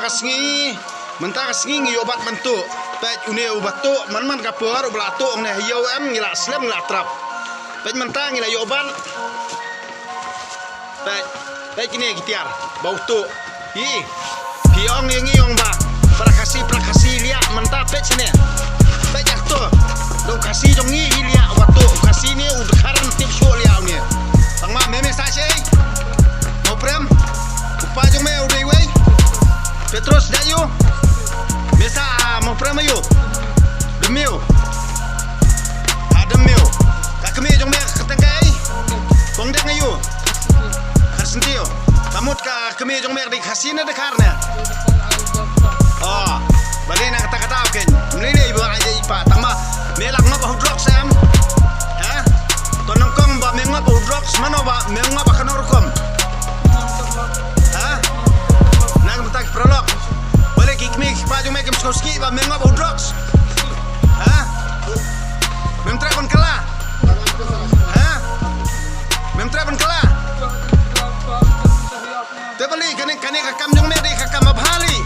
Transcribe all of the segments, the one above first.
mentah kasngi ngi obat bentuk pet une obat tu man kapur belatu ne hiyo am ngila slem ngila trap pet mentah ngila yo obat pet kini gitiar bau tu piong ngi yong ba prakasi liak mentah pet sini pet jak tu do kasi jong ngi liak obat tu kasi ni udah karan tip show liak ni tang ma meme sa sei mau prem upa jong me udah wei Petrus dayu Mesa mau prem ayo Demiu Ademiu Kakemi jong me ketengkai Bongdeng ayo Karsentio Kamut ka kemi jong me di kasina de karna Oh bali na kata-kata ken mlini ibu aja ipa tangma melak ngapa hudrok sam ha tonong kong ba menga ba hudrok mano ba menga ba kanorkom ha nang betak prolog boleh kikmi paju mekem skoski ba menga ba hudrok ha memtrakon kala ha memtrakon kala tebali kane kakam jong me di kakam abhali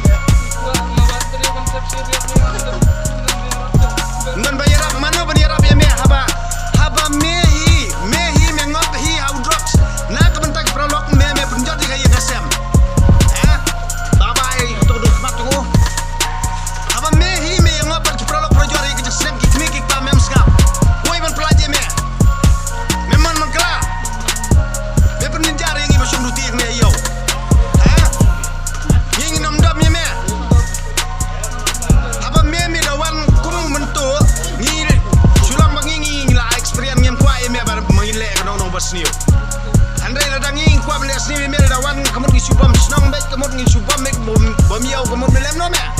Ngan bayarap mana bayarap ya me haba mehi mengop hi hydrox na kebentak prolog me penjot di kaya gasem babai to do matu haba mehi mengop prolog projor ke jasem kikmi kikpa mem skap woi ban pelaje me memang mangkala me penjar yang ibu sunduti me yo yang nom dam me Sniu. Andai ladang ing kuat melihat sniu mereka dawan kemudian subam senang baik kemudian subam mek bom miau kemudian melem no me.